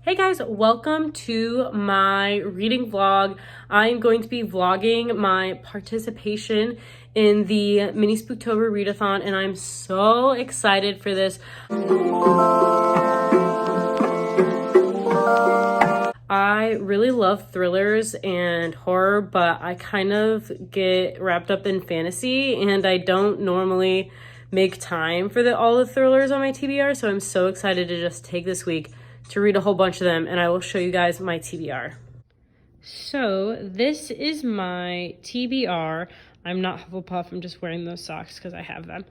Hey guys, welcome to my reading vlog. I'm going to be vlogging my participation in the mini Spooktober readathon, and I'm so excited for this. I really love thrillers and horror, but I kind of get wrapped up in fantasy, and I don't normally make time for all the thrillers on my TBR, so I'm so excited to just take this week to read a whole bunch of them, and I will show you guys my TBR. So this is my TBR. I'm not Hufflepuff, I'm just wearing those socks because I have them.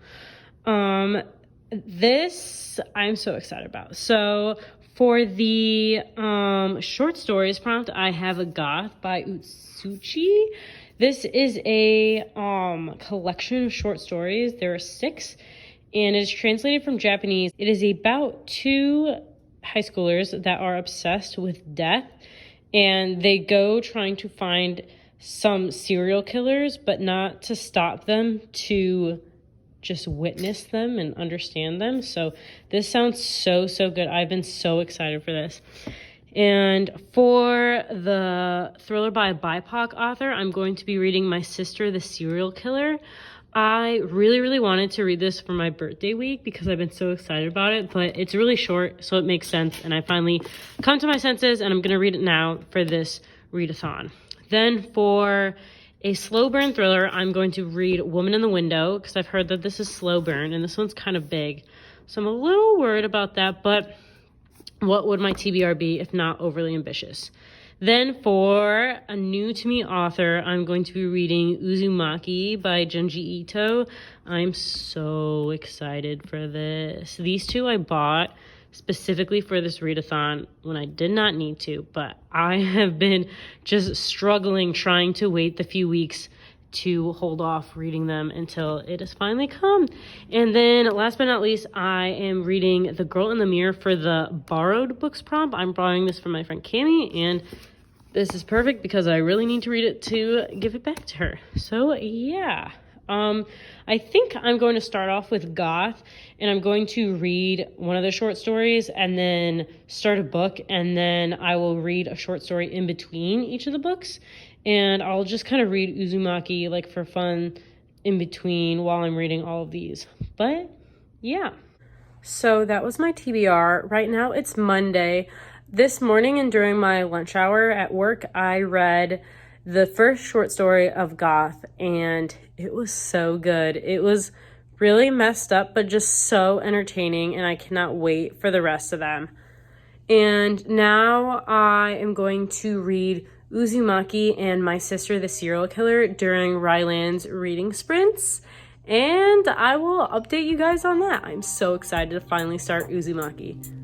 This I'm so excited about. So for the short stories prompt, I have A Goth by Utsuchi. This is a collection of short stories. There are 6, and it's translated from Japanese. It is about 2 high schoolers that are obsessed with death, and they go trying to find some serial killers, but not to stop them, to just witness them and understand them. So this sounds so good. I've been so excited for this. And for the thriller by a BIPOC author, I'm going to be reading My Sister the Serial Killer. I really wanted to read this for my birthday week because I've been so excited about it, but it's really short, so it makes sense, and I finally come to my senses, and I'm going to read it now for this readathon. Then for a slow burn thriller, I'm going to read Woman in the Window, because I've heard that this is slow burn, and this one's kind of big, so I'm a little worried about that, but what would my TBR be if not overly ambitious? Then for a new to me author, I'm going to be reading Uzumaki by Junji Ito. I'm so excited for this. These 2 I bought specifically for this readathon when I did not need to, but I have been just struggling trying to wait the few weeks to hold off reading them until it has finally come. And then last but not least, I am reading The Girl in the Mirror for the borrowed books prompt. I'm borrowing this from my friend Cami, and this is perfect because I really need to read it to give it back to her. So yeah, I think I'm going to start off with Goth, and I'm going to read one of the short stories and then start a book, and then I will read a short story in between each of the books, and I'll just kind of read Uzumaki like for fun in between while I'm reading all of these. But yeah. So that was my TBR. Right now it's Monday. This morning and during my lunch hour at work, I read the first short story of Goth, and it was so good. It was really messed up, but just so entertaining, and I cannot wait for the rest of them. And now I am going to read Uzumaki and My Sister the Serial Killer during Ryland's reading sprints, and I will update you guys on that. I'm so excited to finally start Uzumaki.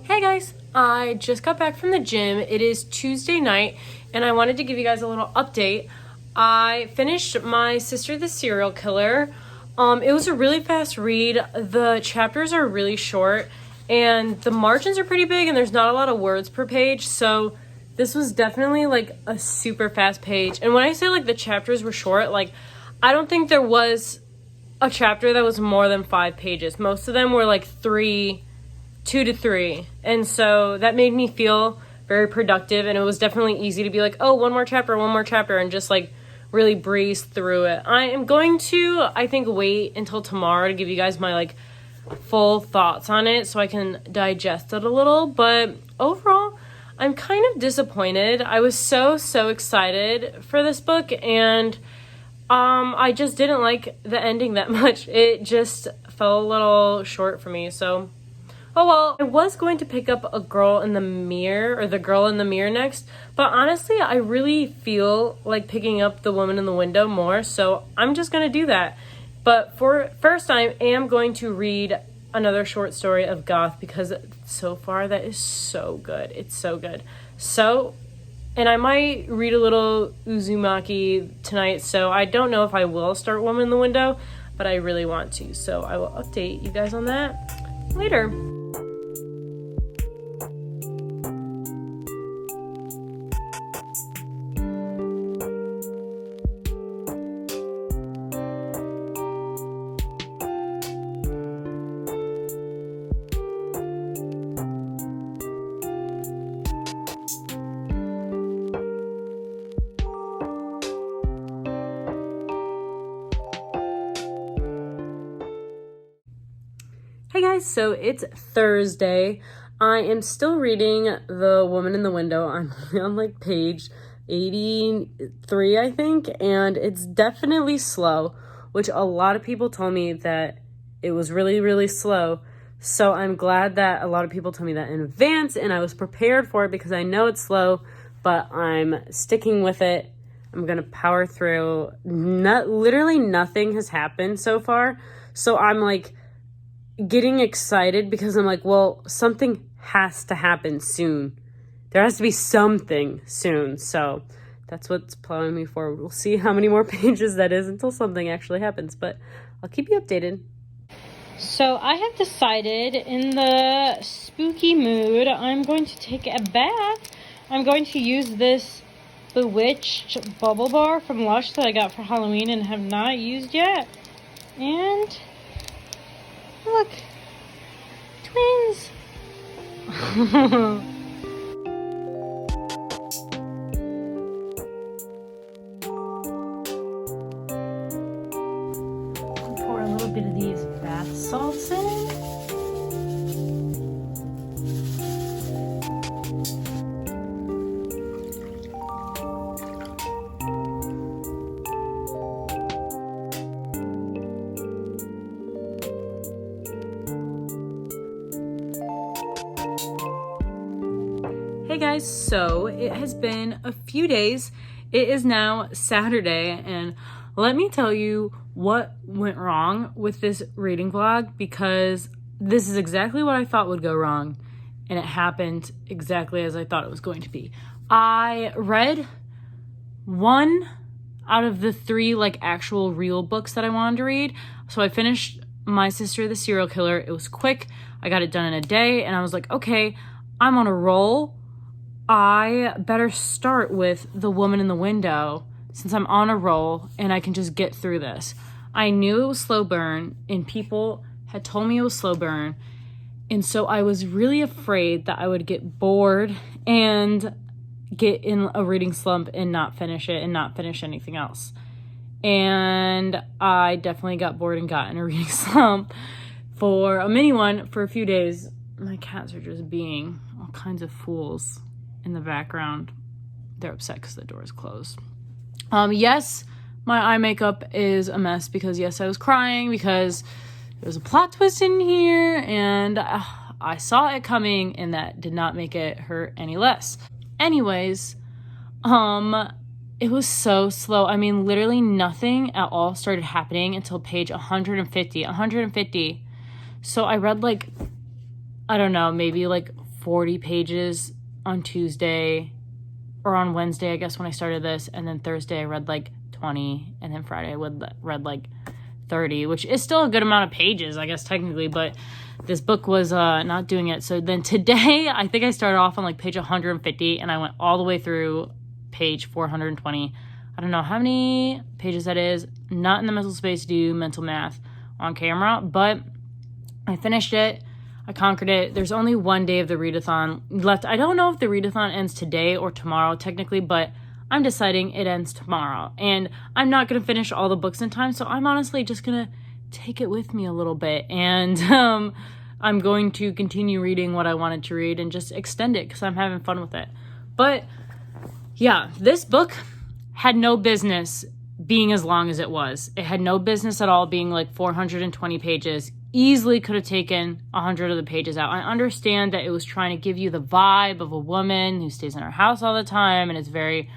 Hey guys, I just got back from the gym. It is Tuesday night, and I wanted to give you guys a little update. I finished My Sister the Serial Killer. It was a really fast read. The chapters are really short, and the margins are pretty big, and there's not a lot of words per page, so this was definitely like a super fast page. And when I say like the chapters were short, like I don't think there was a chapter that was more than 5 pages. Most of them were like 2 to 3, and so that made me feel very productive, and it was definitely easy to be like, oh, one more chapter, and just like really breeze through it. I am going to, I think, wait until tomorrow to give you guys my like full thoughts on it so I can digest it a little, but overall I'm kind of disappointed. I was so excited for this book, and I just didn't like the ending that much. It just fell a little short for me, so oh well. I was going to pick up A Girl in the Mirror, or The Girl in the Mirror next, but honestly, I really feel like picking up The Woman in the Window more, so I'm just gonna do that. But for first, I am going to read another short story of Goth, because so far that is so good. It's so good. So And I might read a little Uzumaki tonight, so I don't know if I will start Woman in the Window, but I really want to. So I will update you guys on that later. Hey guys, so it's Thursday. I am still reading The Woman in the Window. I'm on like page 83, I think, and it's definitely slow, which a lot of people told me that it was really, really slow. So I'm glad that a lot of people told me that in advance, and I was prepared for it because I know it's slow, but I'm sticking with it. I'm gonna power through. Literally nothing has happened so far, so I'm like getting excited because I'm like, well, something has to happen soon. There has to be something soon. So that's what's plowing me forward. We'll see how many more pages that is until something actually happens, but I'll keep you updated. So I have decided, in the spooky mood, I'm going to take a bath. I'm going to use this Bewitched bubble bar from Lush that I got for Halloween and have not used yet. And look, twins. Pour a little bit of these bath salts in. Hey guys, so it has been a few days. It is now Saturday, and let me tell you what went wrong with this reading vlog, because this is exactly what I thought would go wrong, and it happened exactly as I thought it was going to be. I read one out of the 3 like actual real books that I wanted to read. So I finished My Sister the Serial Killer. It was quick. I got it done in a day, and I was like, okay, I'm on a roll. I better start with The Woman in the Window since I'm on a roll and I can just get through this. I knew it was slow burn, and people had told me it was slow burn. And so I was really afraid that I would get bored and get in a reading slump and not finish it and not finish anything else. And I definitely got bored and got in a reading slump for a mini one for a few days. My cats are just being all kinds of fools in the background. They're upset because the door is closed. Yes, my eye makeup is a mess because yes, I was crying because there was a plot twist in here, and I saw it coming, and that did not make it hurt any less. Anyways, it was so slow. I mean, literally nothing at all started happening until page 150. So I read like, I don't know, maybe like 40 pages on Tuesday or on Wednesday, I guess, when I started this. And then Thursday I read like 20, and then Friday I read like 30, which is still a good amount of pages, I guess, technically, but this book was not doing it. So then today, I think I started off on like page 150, and I went all the way through page 420. I don't know how many pages that is. Not in the mental space to do mental math on camera, but I finished it. I conquered it. There's only one day of the readathon left. I don't know if the readathon ends today or tomorrow technically, but I'm deciding it ends tomorrow. And I'm not going to finish all the books in time, so I'm honestly just going to take it with me a little bit. And I'm going to continue reading what I wanted to read and just extend it because I'm having fun with it. But yeah, this book had no business being as long as it was. It had no business at all being like 420 pages. Easily could have taken 100 of the pages out. I understand that it was trying to give you the vibe of a woman who stays in her house all the time, and it's very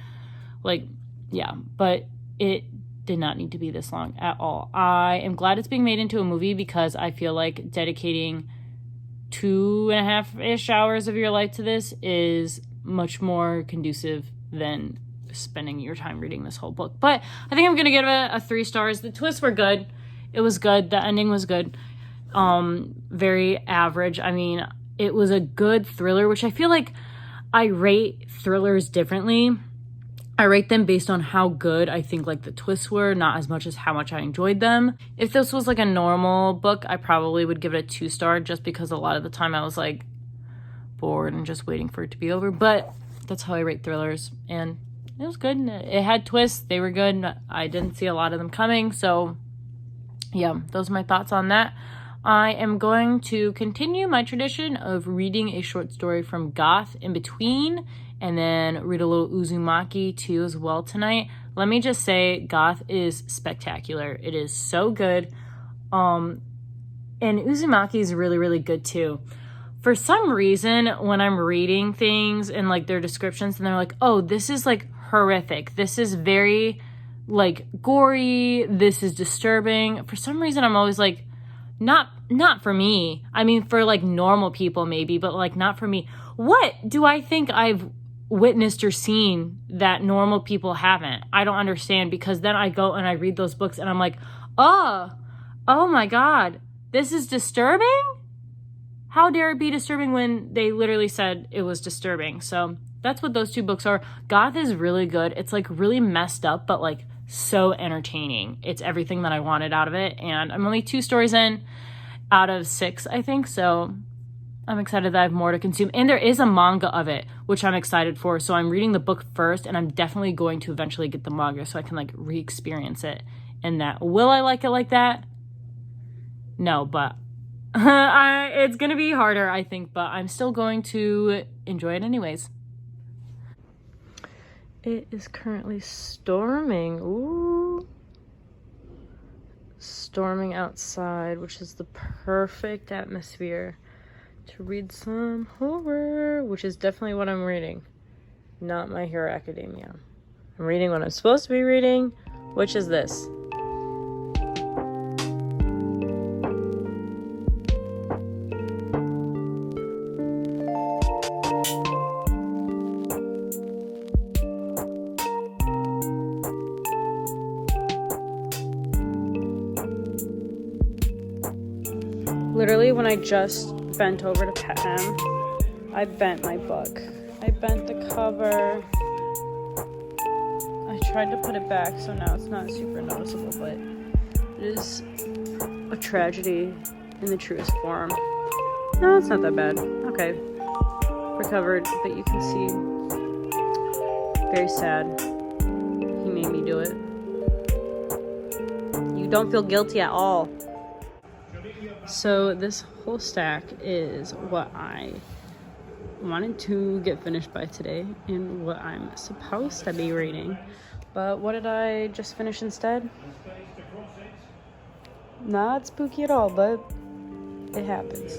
like, yeah, but it did not need to be this long at all. I am glad it's being made into a movie because I feel like dedicating 2.5-ish hours of your life to this is much more conducive than spending your time reading this whole book. But I think I'm gonna give it a 3 stars. The twists were good. It was good. The ending was good. Very average. I mean, it was a good thriller, which I feel like I rate thrillers differently. I rate them based on how good I think like the twists were, not as much as how much I enjoyed them. If this was like a normal book, I probably would give it a 2 star, just because a lot of the time I was like bored and just waiting for it to be over. But that's how I rate thrillers, and it was good. It had twists. They were good. I didn't see a lot of them coming. So yeah, those are my thoughts on that. I am going to continue my tradition of reading a short story from Goth in between, and then read a little Uzumaki too as well tonight. Let me just say, Goth is spectacular. It is so good. And Uzumaki is really, really good too. For some reason, when I'm reading things and like their descriptions and they're like, oh, this is like horrific, this is very like gory, this is disturbing, for some reason I'm always like, not for me. I mean, for like normal people maybe, but like not for me. What do I think I've witnessed or seen that normal people haven't? I don't understand, because then I go and I read those books and I'm like, oh my God, this is disturbing? How dare it be disturbing when they literally said it was disturbing? So that's what those 2 books are. Goth is really good. It's like really messed up, but like so entertaining. It's everything that I wanted out of it. And I'm only 2 stories in out of 6, I think. So I'm excited that I have more to consume. And there is a manga of it, which I'm excited for. So I'm reading the book first, and I'm definitely going to eventually get the manga so I can like re-experience it. And that, will I like it like that? No, but it's going to be harder, I think, but I'm still going to enjoy it anyways. It is currently storming. Ooh. Storming outside, which is the perfect atmosphere to read some horror, which is definitely what I'm reading. Not My Hero Academia. I'm reading what I'm supposed to be reading, which is this. Literally, when I just bent over to pet him, I bent my book. I bent the cover. I tried to put it back, so now it's not super noticeable, but it is a tragedy in the truest form. No, it's not that bad. Okay. Recovered, but you can see, very sad. He made me do it. You don't feel guilty at all. So this whole stack is what I wanted to get finished by today and what I'm supposed to be reading. But what did I just finish instead? Not spooky at all, but it happens.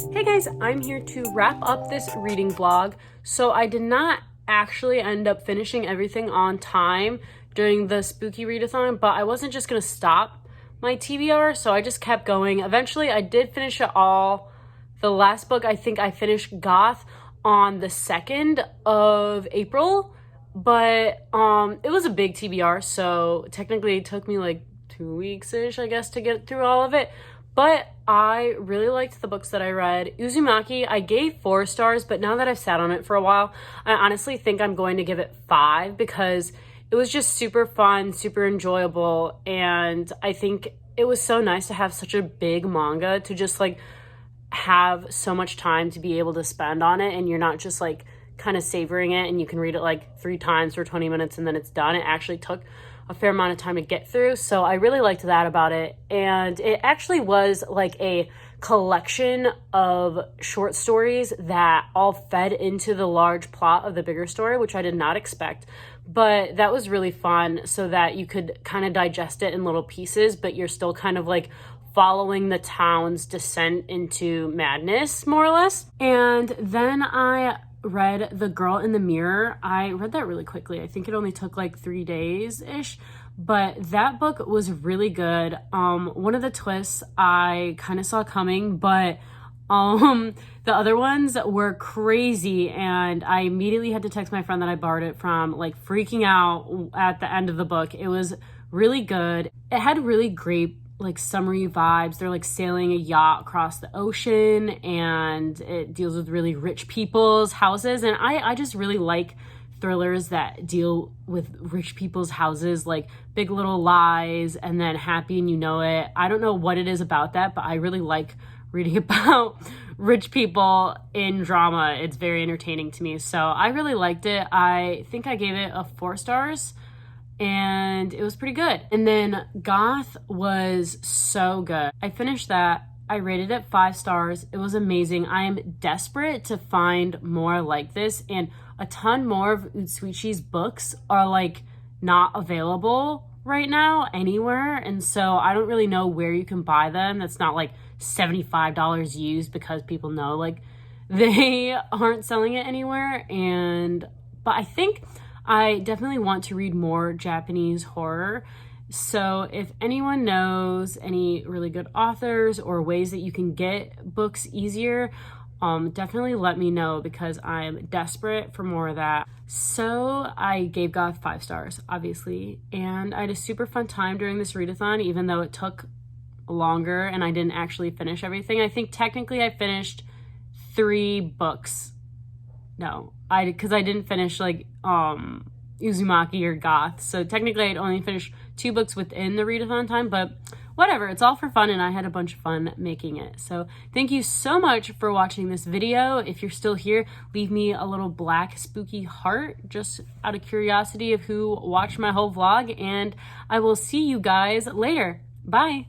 Hey guys, I'm here to wrap up this reading vlog. So I did not actually end up finishing everything on time during the spooky readathon, but I wasn't just gonna stop my TBR, so I just kept going. Eventually I did finish it all. The last book, I think I finished Goth on the 2nd of April, but it was a big TBR, so technically it took me like 2 weeks-ish, I guess, to get through all of it. But I really liked the books that I read. Uzumaki, I gave 4 stars, but now that I've sat on it for a while, I honestly think I'm going to give it 5 because it was just super fun, super enjoyable, and I think it was so nice to have such a big manga to just like have so much time to be able to spend on it, and you're not just like kind of savoring it and you can read it like 3 times for 20 minutes and then it's done. It actually took a fair amount of time to get through, so I really liked that about it. And it actually was like a collection of short stories that all fed into the large plot of the bigger story, which I did not expect. But that was really fun, so that you could kind of digest it in little pieces, but you're still kind of like following the town's descent into madness, more or less. And then I read The Girl in the Mirror. I read that really quickly. I think it only took like 3 days-ish, but that book was really good. One of the twists I kind of saw coming, but the other ones were crazy, and I immediately had to text my friend that I borrowed it from, like freaking out at the end of the book. It was really good. It had really great like summery vibes. They're like sailing a yacht across the ocean, and it deals with really rich people's houses. And I just really like thrillers that deal with rich people's houses, like Big Little Lies and then Happy and You Know It. I don't know what it is about that, but I really like reading about rich people in drama. It's very entertaining to me. So I really liked it. I think I gave it a 4 stars. And it was pretty good. And then Goth was so good. I finished that. I rated it 5 stars. It was amazing. I am desperate to find more like this, and a ton more of Utsuichi's books are like not available right now anywhere. And so I don't really know where you can buy them. That's not like $75 used, because people know like they aren't selling it anywhere. But I think I definitely want to read more Japanese horror. So if anyone knows any really good authors or ways that you can get books easier, definitely let me know, because I'm desperate for more of that. So I gave Goth 5 stars, obviously, and I had a super fun time during this readathon, even though it took longer and I didn't actually finish everything. I think technically I finished 3 books. No, because I didn't finish like Uzumaki or Goth. So technically I'd only finished 2 books within the readathon time, but whatever, it's all for fun, and I had a bunch of fun making it. So thank you so much for watching this video. If you're still here, leave me a little black spooky heart, just out of curiosity of who watched my whole vlog, and I will see you guys later. Bye.